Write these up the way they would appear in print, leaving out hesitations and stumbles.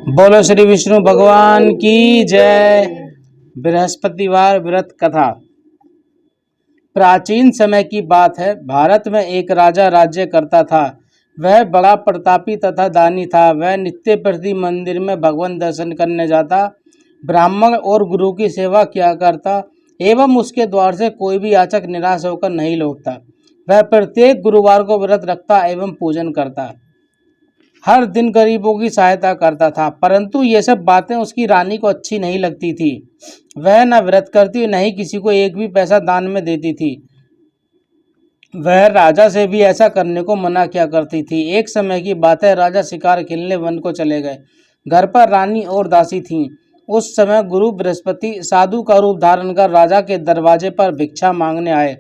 बोलो श्री विष्णु भगवान की जय। बृहस्पतिवार व्रत कथा। प्राचीन समय की बात है। भारत में एक राजा राज्य करता था। वह बड़ा प्रतापी तथा दानी था। वह नित्य प्रति मंदिर में भगवान दर्शन करने जाता, ब्राह्मण और गुरु की सेवा किया करता एवं उसके द्वार से कोई भी याचक निराश होकर नहीं लौटता। वह प्रत्येक गुरुवार को व्रत रखता एवं पूजन करता, हर दिन गरीबों की सहायता करता था। परंतु ये सब बातें उसकी रानी को अच्छी नहीं लगती थी। वह न व्रत करती, न ही किसी को एक भी पैसा दान में देती थी। वह राजा से भी ऐसा करने को मना किया करती थी। एक समय की बात है, राजा शिकार खेलने वन को चले गए। घर पर रानी और दासी थीं। उस समय गुरु बृहस्पति साधु का रूप धारण कर राजा के दरवाजे पर भिक्षा मांगने आए।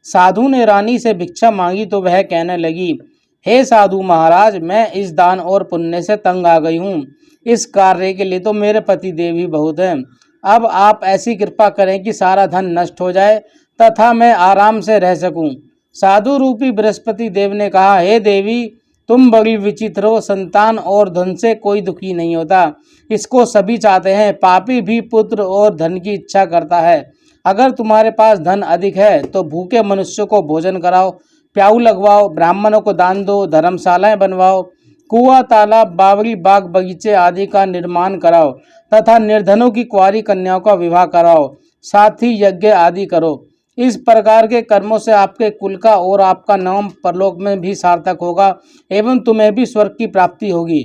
साधु ने रानी से भिक्षा मांगी तो वह कहने लगी, हे साधु महाराज, मैं इस दान और पुण्य से तंग आ गई हूँ। इस कार्य के लिए तो मेरे पति देव ही बहुत हैं। अब आप ऐसी कृपा करें कि सारा धन नष्ट हो जाए तथा मैं आराम से रह सकूं। साधु रूपी बृहस्पति देव ने कहा, हे देवी, तुम बड़ी विचित्र हो। संतान और धन से कोई दुखी नहीं होता, इसको सभी चाहते हैं। पापी भी पुत्र और धन की इच्छा करता है। अगर तुम्हारे पास धन अधिक है तो भूखे मनुष्यों को भोजन कराओ, प्याऊ लगवाओ, ब्राह्मणों को दान दो, धर्मशालाएं बनवाओ, कुआं, तालाब, बावड़ी, बाग बगीचे आदि का निर्माण कराओ तथा निर्धनों की कुंवारी कन्याओं का विवाह कराओ। साथ ही यज्ञ आदि करो। इस प्रकार के कर्मों से आपके कुल का और आपका नाम परलोक में भी सार्थक होगा एवं तुम्हें भी स्वर्ग की प्राप्ति होगी।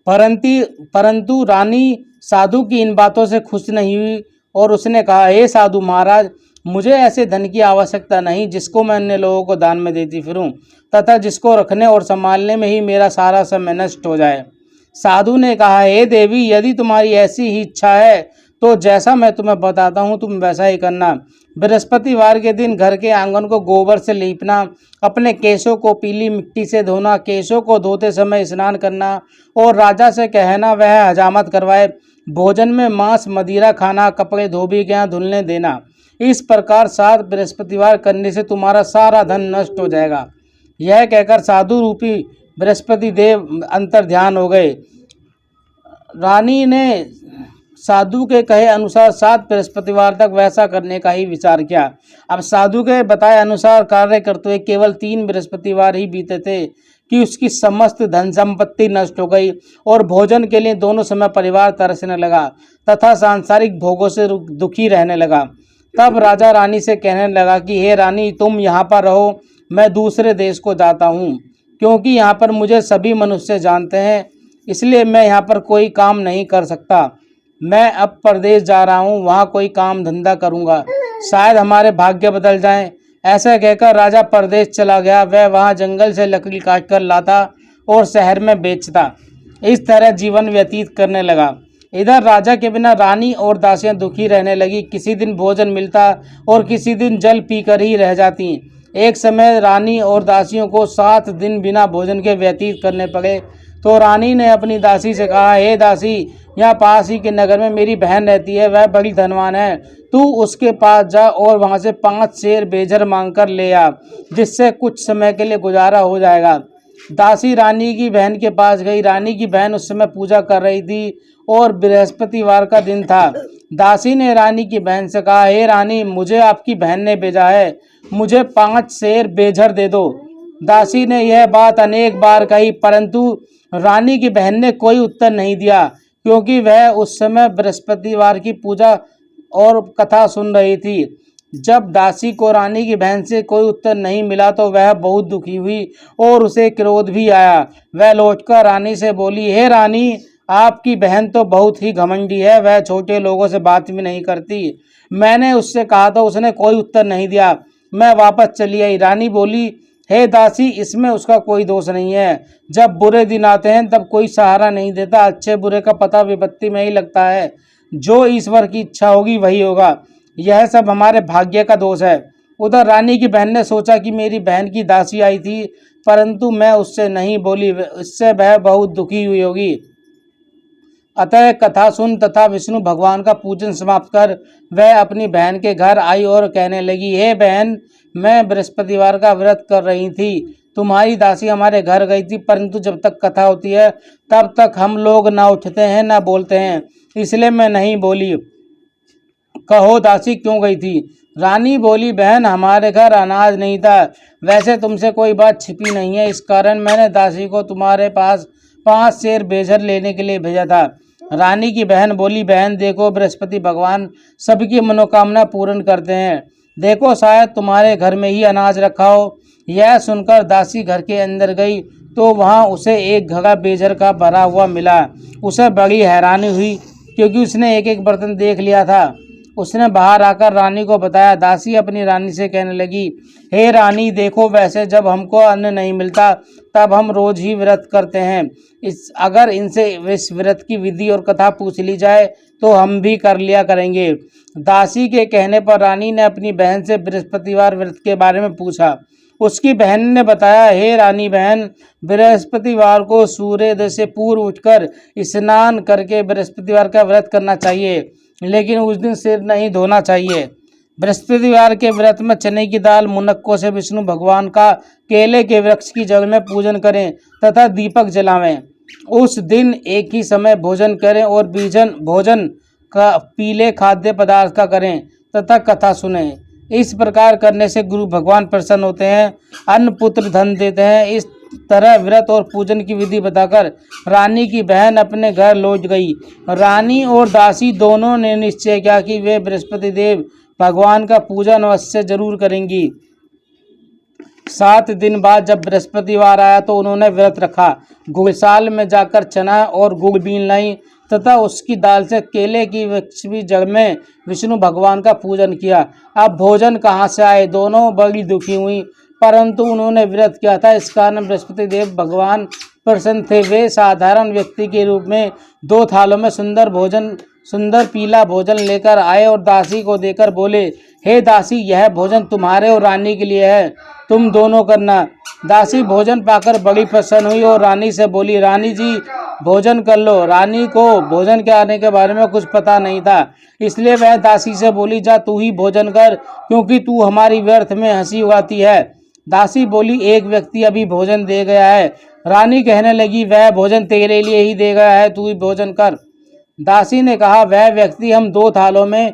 परंतु रानी साधु की इन बातों से खुश नहीं हुई और उसने कहा, हे साधु महाराज, मुझे ऐसे धन की आवश्यकता नहीं जिसको मैं अन्य लोगों को दान में देती फिरूं तथा जिसको रखने और संभालने में ही मेरा सारा समय नष्ट हो जाए। साधु ने कहा, हे देवी, यदि तुम्हारी ऐसी ही इच्छा है तो जैसा मैं तुम्हें बताता हूँ तुम वैसा ही करना। बृहस्पतिवार के दिन घर के आंगन को गोबर से लीपना, अपने केशों को पीली मिट्टी से धोना, केशों को धोते समय स्नान करना और राजा से कहना वह हजामत करवाए। भोजन में मांस मदिरा खाना, कपड़े धोबी के यहाँ धुलने देना। इस प्रकार 7 बृहस्पतिवार करने से तुम्हारा सारा धन नष्ट हो जाएगा। यह कहकर साधु रूपी बृहस्पति देव अंतर ध्यान हो गए। रानी ने साधु के कहे अनुसार 7 बृहस्पतिवार तक वैसा करने का ही विचार किया। अब साधु के बताए अनुसार कार्य करते हुए केवल 3 बृहस्पतिवार ही बीते थे कि उसकी समस्त धन संपत्ति नष्ट हो गई और भोजन के लिए दोनों समय परिवार तरसने लगा तथा सांसारिक भोगों से दुखी रहने लगा। तब राजा रानी से कहने लगा कि हे रानी, तुम यहाँ पर रहो, मैं दूसरे देश को जाता हूँ। क्योंकि यहाँ पर मुझे सभी मनुष्य जानते हैं, इसलिए मैं यहाँ पर कोई काम नहीं कर सकता। मैं अब परदेश जा रहा हूँ, वहाँ कोई काम धंधा करूँगा, शायद हमारे भाग्य बदल जाएं। ऐसा कहकर राजा परदेश चला गया। वह वहाँ जंगल से लकड़ी काट कर लाता और शहर में बेचता। इस तरह जीवन व्यतीत करने लगा। इधर राजा के बिना रानी और दासियां दुखी रहने लगी। किसी दिन भोजन मिलता और किसी दिन जल पीकर ही रह जाती। एक समय रानी और दासियों को 7 दिन बिना भोजन के व्यतीत करने पड़े। तो रानी ने अपनी दासी से कहा, हे दासी, यहाँ पास ही के नगर में मेरी बहन रहती है, वह बड़ी धनवान है। तू उसके पास जा और वहाँ से 5 शेर बेजर मांग कर ले आ, जिससे कुछ समय के लिए गुजारा हो जाएगा। दासी रानी की बहन के पास गई। रानी की बहन उस समय पूजा कर रही थी और बृहस्पतिवार का दिन था। दासी ने रानी की बहन से कहा, हे रानी, मुझे आपकी बहन ने भेजा है, मुझे 5 शेर बेजर दे दो। दासी ने यह बात अनेक बार कही, परंतु रानी की बहन ने कोई उत्तर नहीं दिया, क्योंकि वह उस समय बृहस्पतिवार की पूजा और कथा सुन रही थी। जब दासी को रानी की बहन से कोई उत्तर नहीं मिला तो वह बहुत दुखी हुई और उसे क्रोध भी आया। वह लौटकर रानी से बोली, हे रानी, आपकी बहन तो बहुत ही घमंडी है, वह छोटे लोगों से बात भी नहीं करती। मैंने उससे कहा था, उसने कोई उत्तर नहीं दिया, मैं वापस चली आई। रानी बोली, हे दासी, इसमें उसका कोई दोष नहीं है। जब बुरे दिन आते हैं तब कोई सहारा नहीं देता। अच्छे बुरे का पता विपत्ति में ही लगता है। जो ईश्वर की इच्छा होगी वही होगा। यह सब हमारे भाग्य का दोष है। उधर रानी की बहन ने सोचा कि मेरी बहन की दासी आई थी, परंतु मैं उससे नहीं बोली, इससे वह बहुत दुखी हुई होगी। अतः कथा सुन तथा विष्णु भगवान का पूजन समाप्त कर वह अपनी बहन के घर आई और कहने लगी, हे बहन, मैं बृहस्पतिवार का व्रत कर रही थी, तुम्हारी दासी हमारे घर गई थी, परंतु जब तक कथा होती है तब तक हम लोग ना उठते हैं ना बोलते हैं, इसलिए मैं नहीं बोली। कहो दासी क्यों गई थी? रानी बोली, बहन हमारे घर अनाज नहीं था। वैसे तुमसे कोई बात छिपी नहीं है, इस कारण मैंने दासी को तुम्हारे पास 5 सेर बेजर लेने के लिए भेजा था। रानी की बहन बोली, बहन देखो, बृहस्पति भगवान सबकी मनोकामना पूर्ण करते हैं। देखो शायद तुम्हारे घर में ही अनाज रखा हो। यह सुनकर दासी घर के अंदर गई तो वहां उसे एक घड़ा बेजर का भरा हुआ मिला। उसे बड़ी हैरानी हुई क्योंकि उसने एक एक बर्तन देख लिया था। उसने बाहर आकर रानी को बताया। दासी अपनी रानी से कहने लगी, हे रानी देखो, वैसे जब हमको अन्न नहीं मिलता तब हम रोज ही व्रत करते हैं। अगर इनसे इस व्रत की विधि और कथा पूछ ली जाए तो हम भी कर लिया करेंगे। दासी के कहने पर रानी ने अपनी बहन से बृहस्पतिवार व्रत के बारे में पूछा। उसकी बहन ने बताया, हे रानी बहन, बृहस्पतिवार को सूर्योदय से पूर्व उठकर स्नान करके बृहस्पतिवार का व्रत करना चाहिए, लेकिन उस दिन सिर नहीं धोना चाहिए। बृहस्पतिवार के व्रत में चने की दाल, मुनक्कों से विष्णु भगवान का केले के वृक्ष की जड़ में पूजन करें तथा दीपक जलावें। उस दिन एक ही समय भोजन करें और भोजन का पीले खाद्य पदार्थ का करें तथा कथा सुने। इस प्रकार करने से गुरु भगवान प्रसन्न होते हैं, अन्न पुत्र धन देते हैं। इस तरह व्रत और पूजन की विधि बताकर रानी की बहन अपने घर लौट गई। रानी और दासी दोनों ने निश्चय किया कि वे बृहस्पति देव भगवान का पूजन अवश्य जरूर करेंगी। 7 दिन बाद जब बृहस्पतिवार आया तो उन्होंने व्रत रखा। गौशाल में जाकर चना और गुड़ बीन लाई तथा उसकी दाल से केले की वृक्ष की जड़ में विष्णु भगवान का पूजन किया। अब भोजन कहाँ से आए? दोनों बड़ी दुखी हुई, परंतु उन्होंने व्रत किया था, इस कारण बृहस्पति देव भगवान प्रसन्न थे। वे साधारण व्यक्ति के रूप में 2 थालों में सुंदर पीला भोजन लेकर आए और दासी को देकर बोले, हे दासी, यह भोजन तुम्हारे और रानी के लिए है, तुम दोनों करना। दासी भोजन पाकर बड़ी प्रसन्न हुई और रानी से बोली, रानी जी भोजन कर लो। रानी को भोजन के आने के बारे में कुछ पता नहीं था, इसलिए वह दासी से बोली, जा तू ही भोजन कर, क्योंकि तू हमारी व्यर्थ में हंसी उड़ाती है। दासी बोली, एक व्यक्ति अभी भोजन दे गया है। रानी कहने लगी, वह भोजन तेरे लिए ही दे गया है, तू ही भोजन कर। दासी ने कहा, वह व्यक्ति हम 2 थालों में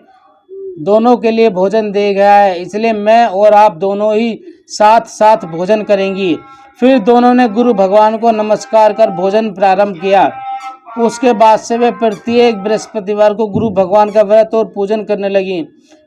दोनों के लिए भोजन दे गया है, इसलिए मैं और आप दोनों ही साथ साथ भोजन करेंगी। फिर दोनों ने गुरु भगवान को नमस्कार कर भोजन प्रारंभ किया। उसके बाद से वे प्रत्येक बृहस्पतिवार को गुरु भगवान का व्रत और पूजन करने लगी।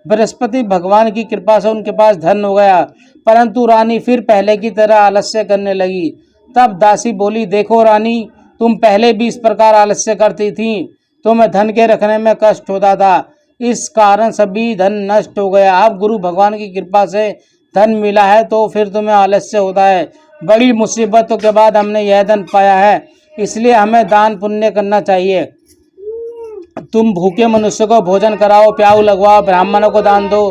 बृहस्पति भगवान की कृपा से उनके पास धन हो गया, परंतु रानी फिर पहले की तरह आलस्य करने लगी। तब दासी बोली, देखो रानी, तुम पहले भी इस प्रकार आलस्य करती थी, तुम्हें धन के रखने में कष्ट होता था, इस कारण सभी धन नष्ट हो गया। अब गुरु भगवान की कृपा से धन मिला है तो फिर तुम्हें आलस्य होता है। बड़ी मुसीबतों के बाद हमने यह धन पाया है, इसलिए हमें दान पुण्य करना चाहिए। तुम भूखे मनुष्य को भोजन कराओ, प्याऊ लगवाओ, ब्राह्मणों को दान दो,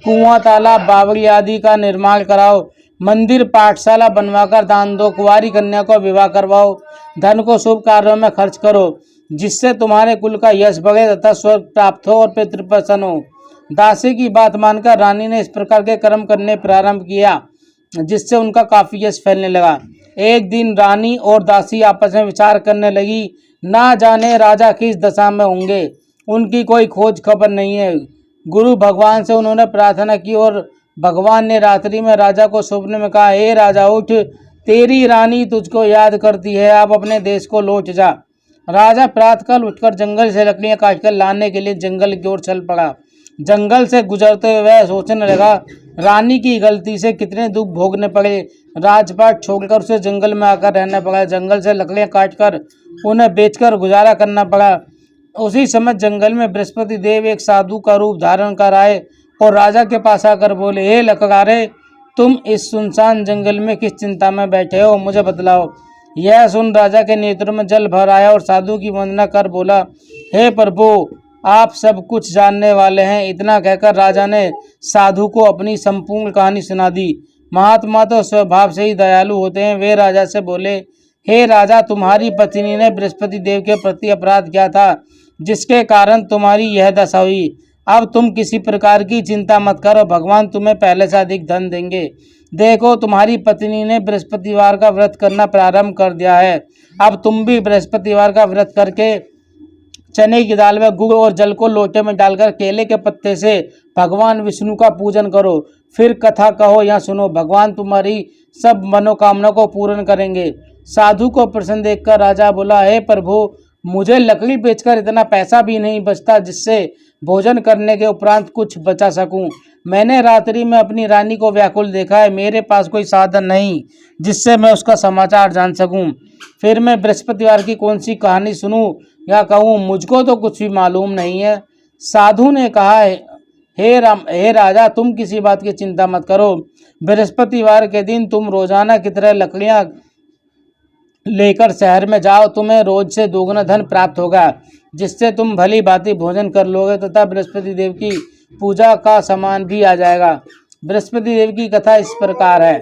कुआं, तालाब, बावड़ी आदि का निर्माण कराओ, मंदिर पाठशाला बनवाकर दान दो, कुंवारी कन्या को विवाह करवाओ, धन को शुभ कार्यों में खर्च करो, जिससे तुम्हारे कुल का यश बढ़े तथा स्वर्ग प्राप्त हो और पितृ प्रसन्न हो। दासी की बात मानकर रानी ने इस प्रकार के कर्म करने प्रारंभ किया, जिससे उनका काफी यश फैलने लगा। एक दिन रानी और दासी आपस में विचार करने लगी, ना जाने राजा किस दशा में होंगे, उनकी कोई खोज खबर नहीं है। गुरु भगवान से उन्होंने प्रार्थना की और भगवान ने रात्रि में राजा को स्वप्न में कहा, हे राजा उठ, तेरी रानी तुझको याद करती है, अब अपने देश को लौट जा। राजा प्रातःकाल उठकर जंगल से लकड़ियां काटकर लाने के लिए जंगल की ओर चल पड़ा। जंगल से गुजरते हुए वह सोचने लगा, रानी की गलती से कितने दुख भोगने पड़े, राजपाट छोड़कर उसे जंगल में आकर रहना पड़ा, जंगल से लकड़ियां काटकर उन्हें बेचकर गुजारा करना पड़ा। उसी समय जंगल में बृहस्पति देव एक साधु का रूप धारण कर आए और राजा के पास आकर बोले, हे लकड़हारे, तुम इस सुनसान जंगल में किस चिंता में बैठे हो, मुझे बतलाओ। यह सुन राजा के नेत्रों में जल भर आया और साधु की वंदना कर बोला, हे प्रभु, आप सब कुछ जानने वाले हैं। इतना कहकर राजा ने साधु को अपनी संपूर्ण कहानी सुना दी। महात्मा तो स्वभाव से ही दयालु होते हैं। वे राजा से बोले, हे राजा, तुम्हारी पत्नी ने बृहस्पति देव के प्रति अपराध किया था, जिसके कारण तुम्हारी यह दशा हुई। अब तुम किसी प्रकार की चिंता मत करो, भगवान तुम्हें पहले से अधिक धन देंगे। देखो तुम्हारी पत्नी ने बृहस्पतिवार का व्रत करना प्रारंभ कर दिया है। अब तुम भी बृहस्पतिवार का व्रत करके चने की दाल में गुड़ और जल को लोटे में डालकर केले के पत्ते से भगवान विष्णु का पूजन करो। फिर कथा कहो या सुनो, भगवान तुम्हारी सब मनोकामना को पूर्ण करेंगे। साधु को प्रसन्न देखकर राजा बोला, हे प्रभु, मुझे लकड़ी बेचकर इतना पैसा भी नहीं बचता जिससे भोजन करने के उपरांत कुछ बचा सकूं। मैंने रात्रि में अपनी रानी को व्याकुल देखा है, मेरे पास कोई साधन नहीं जिससे मैं उसका समाचार जान सकूं। फिर मैं बृहस्पतिवार की कौन सी कहानी सुनूं या कहूँ, मुझको तो कुछ भी मालूम नहीं है। साधु ने कहा, हे राजा, तुम किसी बात की चिंता मत करो। बृहस्पतिवार के दिन तुम रोजाना की तरह लकड़ियां लेकर शहर में जाओ, तुम्हें रोज से दोगुना धन प्राप्त होगा, जिससे तुम भली भांति भोजन कर लोगे तथा बृहस्पति देव की पूजा का सामान भी आ जाएगा। बृहस्पति देव की कथा इस प्रकार है।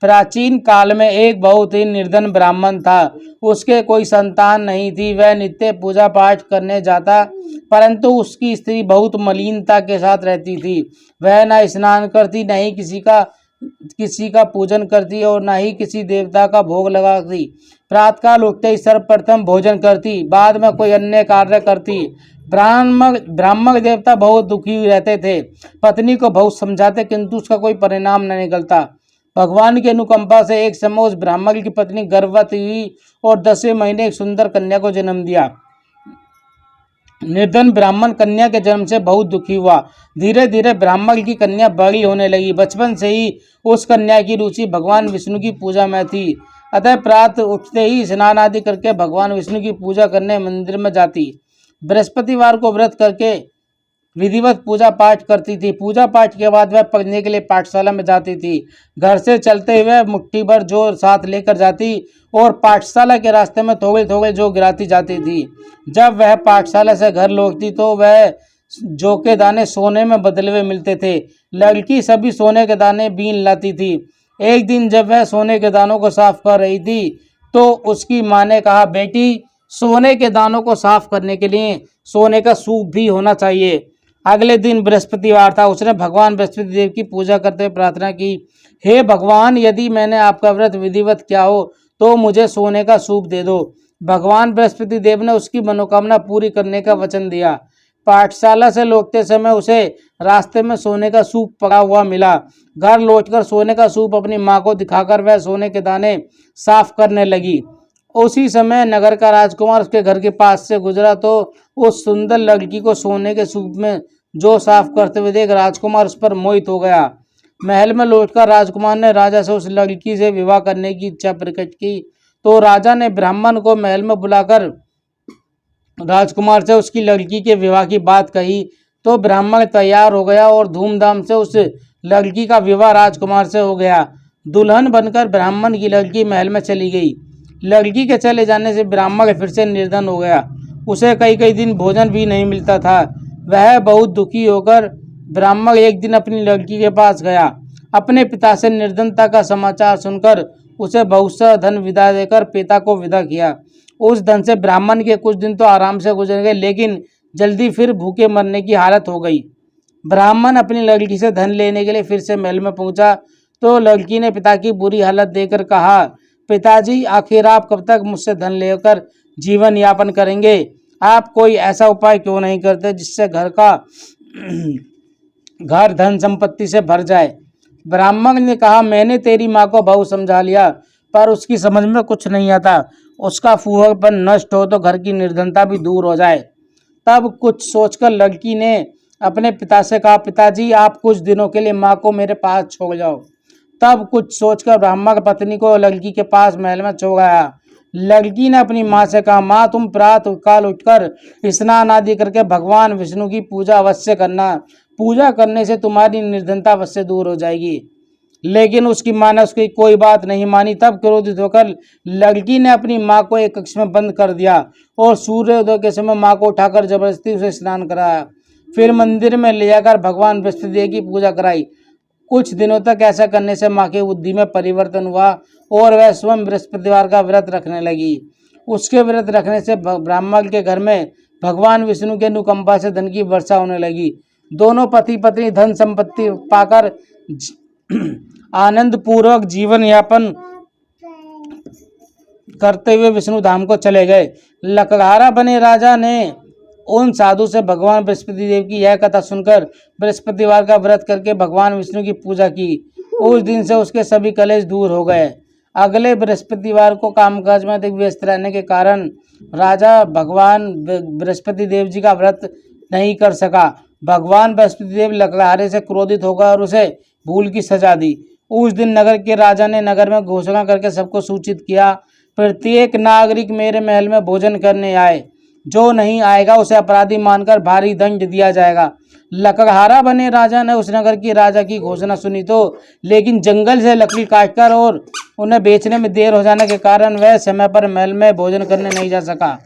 प्राचीन काल में एक बहुत ही निर्धन ब्राह्मण था। उसके कोई संतान नहीं थी। वह नित्य पूजा पाठ करने जाता, परंतु उसकी स्त्री बहुत मलिनता के साथ रहती थी। वह न स्नान करती, न ही किसी का पूजन करती और न ही किसी देवता का भोग लगाती। प्रातःकाल उठते ही सर्वप्रथम भोजन करती, बाद में कोई अन्य कार्य करती। ब्राह्मण देवता बहुत दुखी रहते थे। पत्नी को बहुत समझाते, किंतु उसका कोई परिणाम न निकलता। भगवान की अनुकंपा से एक समय उस ब्राह्मण की पत्नी गर्भवती हुई और 10वें महीने एक सुंदर कन्या को जन्म दिया। निर्धन ब्राह्मण कन्या के जन्म से बहुत दुखी हुआ। धीरे धीरे ब्राह्मण की कन्या बड़ी होने लगी। बचपन से ही उस कन्या की रुचि भगवान विष्णु की पूजा में थी। अतः प्रातः उठते ही स्नान आदि करके भगवान विष्णु की पूजा करने मंदिर में जाती। बृहस्पतिवार को व्रत करके विधिवत पूजा पाठ करती थी। पूजा पाठ के बाद वह पढ़ने के लिए पाठशाला में जाती थी। घर से चलते हुए मुट्ठी भर जो साथ लेकर जाती और पाठशाला के रास्ते में थोड़े थोड़े जो गिराती जाती थी। जब वह पाठशाला से घर लौटती तो वह जौ के दाने सोने में बदले हुए मिलते थे। लड़की सभी सोने के दाने बीन लाती थी। एक दिन जब वह सोने के दानों को साफ कर रही थी तो उसकी माँ ने कहा, बेटी, सोने के दानों को साफ करने के लिए सोने का सूप भी होना चाहिए। अगले दिन बृहस्पतिवार था। उसने भगवान बृहस्पति देव की पूजा करते हुए प्रार्थना की, हे भगवान, यदि मैंने आपका व्रत विधिवत किया हो तो मुझे सोने का सूप दे दो। भगवान बृहस्पति देव ने उसकी मनोकामना पूरी करने का वचन दिया। पाठशाला से लौटते समय उसे रास्ते में सोने का सूप पड़ा हुआ मिला। घर लौटकर सोने का सूप अपनी माँ को दिखाकर वह सोने के दाने साफ करने लगी। उसी समय नगर का राजकुमार उसके घर के पास से गुजरा तो उस सुंदर लड़की को सोने के सूप में जो साफ करते हुए देख राजकुमार उस पर मोहित हो गया। महल में लौटकर राजकुमार ने राजा से उस लड़की से विवाह करने की इच्छा प्रकट की तो राजा ने ब्राह्मण को महल में बुलाकर राजकुमार से उसकी लड़की के विवाह की बात कही तो ब्राह्मण तैयार हो गया और धूमधाम से उस लड़की का विवाह राजकुमार से हो गया। दुल्हन बनकर ब्राह्मण की लड़की महल में चली गई। लड़की के चले जाने से ब्राह्मण फिर से निर्धन हो गया। उसे कई कई दिन भोजन भी नहीं मिलता था। वह बहुत दुखी होकर ब्राह्मण एक दिन अपनी लड़की के पास गया। अपने पिता से निर्धनता का समाचार सुनकर उसे बहुत सा धन विदा देकर पिता को विदा किया। उस धन से ब्राह्मण के कुछ दिन तो आराम से गुजर गए, लेकिन जल्दी फिर भूखे मरने की हालत हो गई। ब्राह्मण अपनी लड़की से धन लेने के लिए फिर से महल में पहुंचा तो लड़की ने पिता की बुरी हालत देखकर कहा, पिताजी, आखिर आप कब तक मुझसे धन लेकर जीवन यापन करेंगे? आप कोई ऐसा उपाय क्यों नहीं करते जिससे घर धन संपत्ति से भर जाए? ब्राह्मण ने कहा, मैंने तेरी माँ को बहुत समझा लिया पर उसकी समझ में कुछ नहीं आता। उसका फूहड़पन नष्ट हो तो घर की निर्धनता भी दूर हो जाए। तब कुछ सोचकर लड़की ने अपने पिता से कहा, पिताजी, आप कुछ दिनों के लिए माँ को मेरे पास छोड़ जाओ। तब कुछ सोचकर ब्राह्मण पत्नी को लड़की के पास महल में छोड़ गया। लड़की ने अपनी माँ से कहा, माँ, तुम प्रातः काल उठकर स्नान आदि करके भगवान विष्णु की पूजा अवश्य करना। पूजा करने से तुम्हारी निर्धनता अवश्य दूर हो जाएगी। लेकिन उसकी माँ ने उसकी कोई बात नहीं मानी। तब क्रोधित होकर लड़की ने अपनी माँ को एक कक्ष में बंद कर दिया और सूर्योदय के समय माँ को उठाकर जबरदस्ती उसे स्नान कराया। फिर मंदिर में ले जाकर भगवान बृहस्पति की पूजा कराई। कुछ दिनों तक ऐसा करने से माँ की बुद्धि में परिवर्तन हुआ और वह स्वयं बृहस्पतिवार का व्रत रखने लगी। उसके व्रत रखने से ब्राह्मण के घर में भगवान विष्णु के अनुकंपा से धन की वर्षा होने लगी। दोनों पति पत्नी धन संपत्ति पाकर आनंद पूर्वक जीवन यापन करते हुए विष्णु धाम को चले गए। लकड़हारा बने राजा ने उन साधु से भगवान बृहस्पति देव की यह कथा सुनकर बृहस्पतिवार का व्रत करके भगवान विष्णु की पूजा की। उस दिन से उसके सभी कलेश दूर हो गए। अगले बृहस्पतिवार को कामकाज में अधिक व्यस्त रहने के कारण राजा भगवान बृहस्पति देव जी का व्रत नहीं कर सका। भगवान बृहस्पति देव लकड़हारे से क्रोधित होकर और उसे भूल की सजा दी। उस दिन नगर के राजा ने नगर में घोषणा करके सबको सूचित किया, प्रत्येक नागरिक मेरे महल में भोजन करने आए, जो नहीं आएगा उसे अपराधी मानकर भारी दंड दिया जाएगा। लकड़हारा बने राजा ने उस नगर की राजा की घोषणा सुनी तो, लेकिन जंगल से लकड़ी काटकर और उन्हें बेचने में देर हो जाने के कारण वह समय पर महल में भोजन करने नहीं जा सका।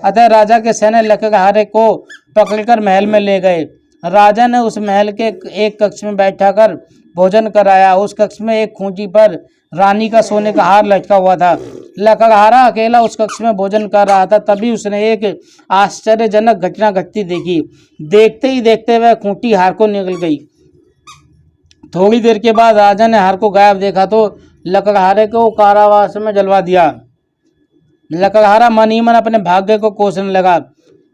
अतः राजा के सैन्य लकड़हारे को पकड़कर महल में ले गए। राजा ने उस महल के एक कक्ष में बैठाकर भोजन कराया। उस कक्ष में एक खूंटी पर रानी का सोने का हार लटका हुआ था। लकड़हारा अकेला उस कक्ष में भोजन कर रहा था। तभी उसने एक आश्चर्यजनक घटना घटती देखी। देखते ही देखते वह खूंटी हार को निकल गई। थोड़ी देर के बाद राजा ने हार को गायब देखा तो लकड़हारे को कारावास में जलवा दिया। लकड़हारा मन ही मन अपने भाग्य को कोसने लगा।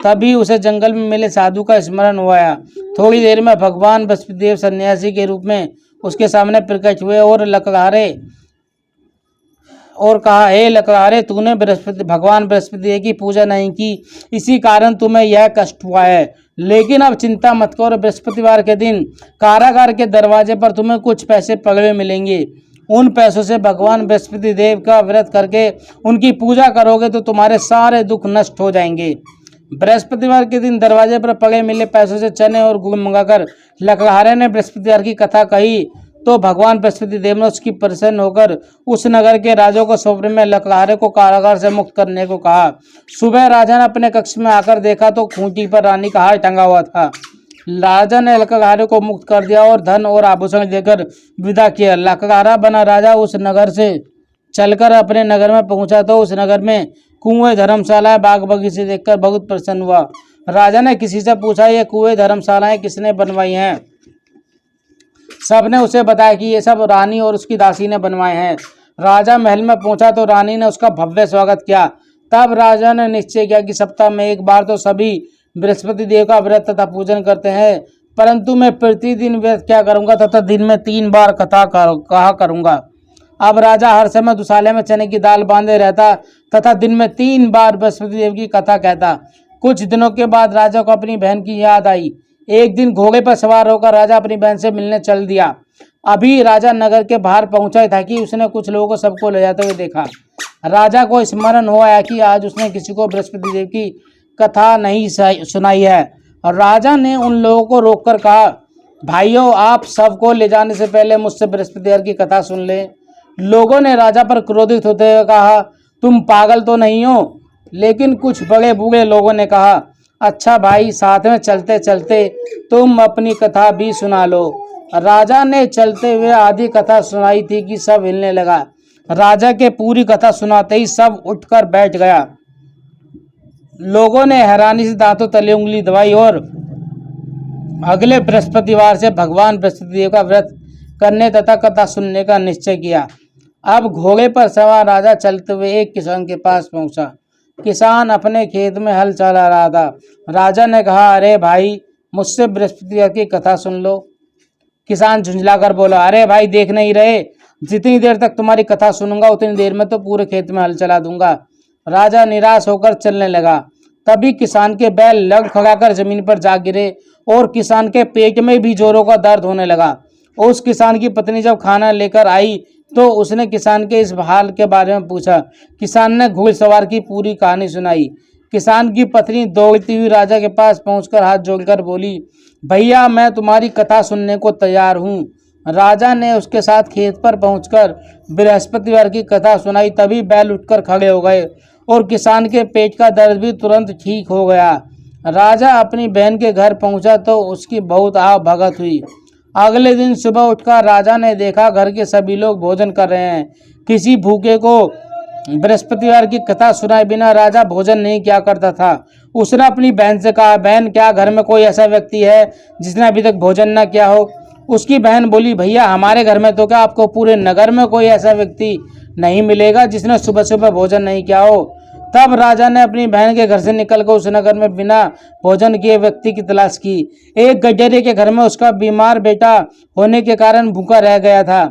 तभी उसे जंगल में मिले साधु का स्मरण हुआ। थोड़ी देर में भगवान बृहस्पति देव सन्यासी के रूप में उसके सामने प्रकट हुए और कहा, हे लकड़हारे, तूने भगवान बृहस्पति देव की पूजा नहीं की, इसी कारण तुम्हें यह कष्ट हुआ है। लेकिन अब चिंता मत करो, बृहस्पतिवार के दिन कारागार के दरवाजे पर तुम्हें कुछ पैसे पगड़े मिलेंगे। उन पैसों से भगवान बृहस्पति देव का व्रत करके उनकी पूजा करोगे तो तुम्हारे सारे दुख नष्ट हो जाएंगे। बृहस्पतिवार के दिन दरवाजे पर पड़े मिले पैसों से चने और गुड़ मंगाकर लकड़हारे ने बृहस्पतिवार की कथा कही तो भगवान बृहस्पति देव ने उसकी प्रसन्न होकर उस नगर के राजा को स्वप्न में लकड़हारे को कारागार से मुक्त करने को कहा। सुबह राजा ने अपने कक्ष में आकर देखा तो खूंटी पर रानी का हार टंगा हुआ था। राजा ने लकड़हारे को मुक्त कर दिया और धन और आभूषण देकर विदा किया। लकड़हारा बना राजा उस नगर से चलकर अपने नगर में पहुंचा तो उस नगर में कुएं, धर्मशालाएं, बाग बगीचे देखकर बहुत प्रसन्न हुआ। राजा ने किसी से पूछा, ये कुएं धर्मशालाएं किसने बनवाई हैं? सबने उसे बताया कि ये सब रानी और उसकी दासी ने बनवाए हैं। राजा महल में पहुंचा तो रानी ने उसका भव्य स्वागत किया। तब राजा ने निश्चय किया कि सप्ताह में एक बार तो सभी बृहस्पति देव का व्रत तथा पूजन करते हैं, परंतु मैं प्रतिदिन व्रत क्या करूंगा तथा दिन में 3 बार कथा कहा करूंगा। अब राजा हर समय दुसाले में चने की दाल बांधे रहता तथा दिन में 3 बार बृहस्पति देव की कथा कहता। कुछ दिनों के बाद राजा को अपनी बहन की याद आई। एक दिन घोड़े पर सवार होकर राजा अपनी बहन से मिलने चल दिया। अभी राजा नगर के बाहर पहुंचा था कि उसने कुछ लोगों को सबको ले जाते हुए देखा। राजा को स्मरण हुआ कि आज उसने किसी को बृहस्पति देव की कथा नहीं सुनाई है। और राजा ने उन लोगों को रोककर कहा, भाइयों, आप सबको ले जाने से पहले मुझसे बृहस्पति देव की कथा सुन ले। लोगों ने राजा पर क्रोधित होते हुए कहा, तुम पागल तो नहीं हो? लेकिन कुछ बड़े बूढ़े लोगों ने कहा, अच्छा भाई, साथ में चलते चलते तुम अपनी कथा भी सुना लो। राजा ने चलते हुए आधी कथा सुनाई थी कि सब हिलने लगा। राजा के पूरी कथा सुनाते ही सब उठकर बैठ गया। लोगों ने हैरानी से दांतों तले उंगली दबाई और अगले बृहस्पतिवार से भगवान बृहस्पति देव का व्रत करने तथा कथा सुनने का निश्चय किया। अब घोड़े पर सवार राजा चलते हुए एक किसान के पास पहुंचा। किसान अपने खेत में हल चला रहा था। राजा ने कहा, अरे भाई, मुझसे बृहस्पति की कथा सुन लो। किसान झुंझलाकर बोला, अरे भाई, देख नहीं रहे, जितनी देर तक तुम्हारी कथा सुनूंगा उतनी देर में तो पूरे खेत में हल चला दूंगा। राजा निराश होकर चलने लगा। तभी किसान के बैल लग खड़ाकर जमीन पर जा गिरे और किसान के पेट में भी जोरों का दर्द होने लगा। उस किसान की पत्नी जब खाना लेकर आई तो उसने किसान के इस हाल के बारे में पूछा। किसान ने घुड़सवार की पूरी कहानी सुनाई। किसान की पत्नी दौड़ती हुई राजा के पास पहुंचकर हाथ जोड़कर बोली, भैया, मैं तुम्हारी कथा सुनने को तैयार हूँ। राजा ने उसके साथ खेत पर पहुंचकर बृहस्पतिवार की कथा सुनाई। तभी बैल उठकर खड़े हो गए और किसान के पेट का दर्द भी तुरंत ठीक हो गया। राजा अपनी बहन के घर पहुंचा तो उसकी बहुत आव भगत हुई। अगले दिन सुबह उठकर राजा ने देखा घर के सभी लोग भोजन कर रहे हैं। किसी भूखे को बृहस्पतिवार की कथा सुनाए बिना राजा भोजन नहीं किया करता था। उसने अपनी बहन से कहा, बहन क्या घर में कोई ऐसा व्यक्ति है जिसने अभी तक भोजन न किया हो? उसकी बहन बोली, भैया हमारे घर में तो क्या, आपको पूरे नगर में कोई ऐसा व्यक्ति नहीं मिलेगा जिसने सुबह सुबह भोजन नहीं किया हो। तब राजा ने अपनी बहन के घर से निकलकर उस नगर में बिना भोजन किए व्यक्ति की तलाश की। एक गजरे के घर में उसका बीमार बेटा होने के कारण भूखा रह गया था।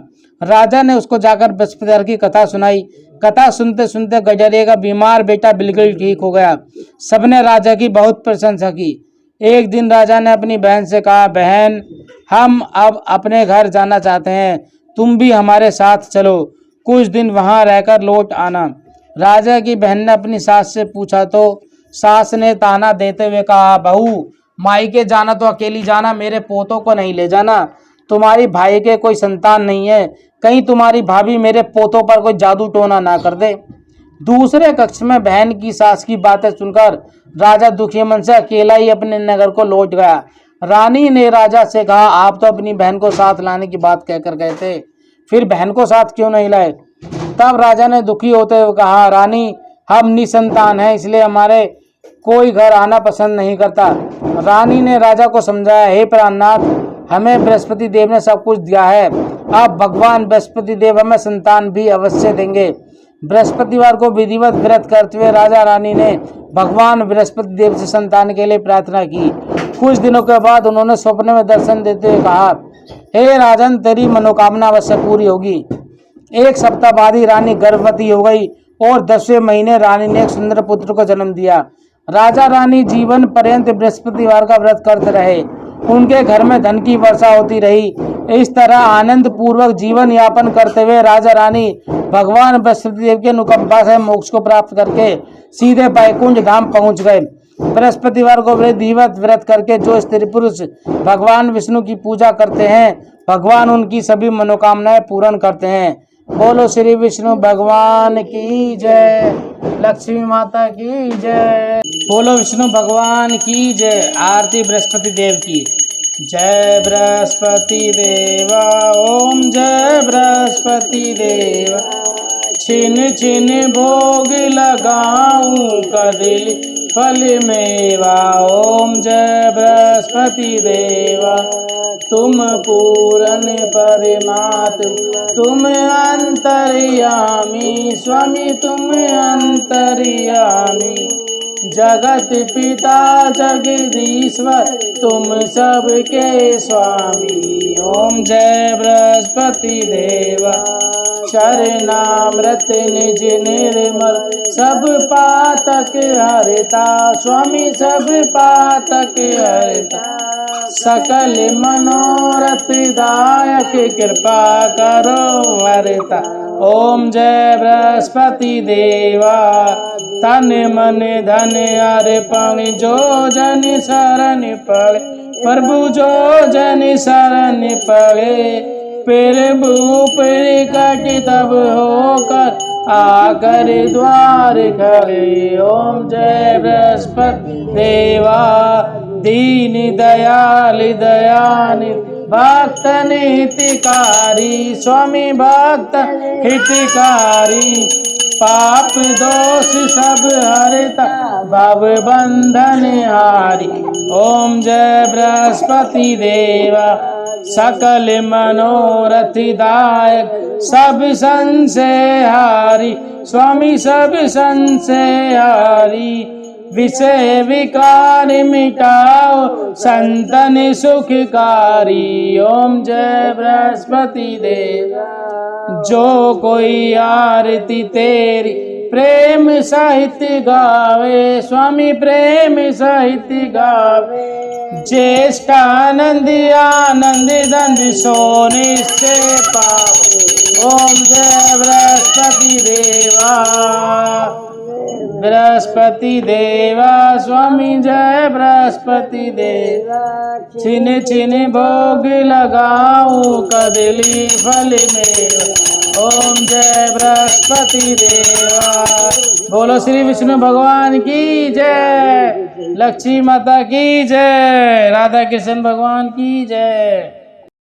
राजा ने उसको जाकर बृहस्पतिवार की कथा सुनाई। कथा सुनते सुनते गजरे का बीमार बेटा बिल्कुल ठीक हो गया। सबने राजा की बहुत प्रशंसा की। एक दिन राजा ने अपनी बहन से कहा, बहन हम अब अपने घर जाना चाहते हैं, तुम भी हमारे साथ चलो, कुछ दिन वहां रहकर लौट आना। राजा की बहन ने अपनी सास से पूछा तो सास ने ताना देते हुए कहा, बहू मायके जाना तो अकेली जाना, मेरे पोतों को नहीं ले जाना। तुम्हारी भाई के कोई संतान नहीं है, कहीं तुम्हारी भाभी मेरे पोतों पर कोई जादू टोना ना कर दे। दूसरे कक्ष में बहन की सास की बातें सुनकर राजा दुखी मन से अकेला ही अपने नगर को लौट गया। रानी ने राजा से कहा, आप तो अपनी बहन को साथ लाने की बात कहकर गए थे, फिर बहन को साथ क्यों नहीं लाए? तब राजा ने दुखी होते हुए कहा, रानी हम निसंतान हैं, इसलिए हमारे कोई घर आना पसंद नहीं करता। रानी ने राजा को समझाया, हे प्राणनाथ, हमें बृहस्पति देव ने सब कुछ दिया है, अब भगवान बृहस्पति देव हमें संतान भी अवश्य देंगे। बृहस्पतिवार को विधिवत व्रत करते हुए राजा रानी ने भगवान बृहस्पति देव से संतान के लिए प्रार्थना की। कुछ दिनों के बाद उन्होंने स्वप्न में दर्शन देते हुए कहा, हे राजन, तेरी मनोकामना अवश्य पूरी होगी। एक सप्ताह बाद ही रानी गर्भवती हो गई और 10वें महीने रानी ने एक सुंदर पुत्र को जन्म दिया। राजा रानी जीवन पर्यंत बृहस्पतिवार का व्रत करते रहे। उनके घर में धन की वर्षा होती रही। इस तरह आनंद पूर्वक जीवन यापन करते हुए राजा रानी भगवान बृहस्पति देव के अनुकंपा से मोक्ष को प्राप्त करके सीधे बैकुंठ धाम पहुंच गए। बृहस्पतिवार को विधिवत व्रत करके जो स्त्री पुरुष भगवान विष्णु की पूजा करते हैं, भगवान उनकी सभी मनोकामनाएं पूर्ण करते हैं। बोलो श्री विष्णु भगवान की जय, लक्ष्मी माता की जय। बोलो विष्णु भगवान की जय। आरती बृहस्पति देव की। जय बृहस्पति देवा, ओम जय बृहस्पति देवा। छिन छिन भोग लगाऊं कदली फल मेवा, ओम जय बृहस्पति देवा। तुम पूर्ण परमात्मा, तुम अंतर्यामी, स्वामी तुम अंतर्यामी। जगत पिता जगदीश्वर, तुम सबके स्वामी, ओम जय बृहस्पति देवा। शरणामृत निज निर्मल, सब पातक हरता, स्वामी सब पातक हरता। सकल मनोरथ दायक, कृपा करो हरता, ओम जय बृहस्पति देवा। तन मन धन अर्पण, जो जन शरण पड़े, प्रभु जो जन शरण पड़े। प्रभु प्रकट तब होकर आकर द्वार खड़े, ओम जय बृहस्पति देवा। दीन दयाल दयानिधि, भक्त हितकारी, स्वामी भक्त हितकारी। पाप दोष सब हरता, भव बंधन हारी, ओम जय बृहस्पति देवा। सकल मनोरथ दायक, सब संशय हारी, स्वामी सब संशय हारी। विषय विकार मिटाओ, संतन सुखकारी, ओम जय बृहस्पति देवा। जो कोई आरती तेरी प्रेम सहित गावे, स्वामी प्रेम सहित गावे। ज्येष्ठानंद आनंद दंड सोने से पावे, ओम जय बृहस्पति देवा। बृहस्पति देवा, स्वामी जय बृहस्पति देवा। छिन छिन भोग लगाऊं कदली फल मेवा, ओम जय बृहस्पति देवा। बोलो श्री विष्णु भगवान की जय, लक्ष्मी माता की जय, राधा कृष्ण भगवान की जय।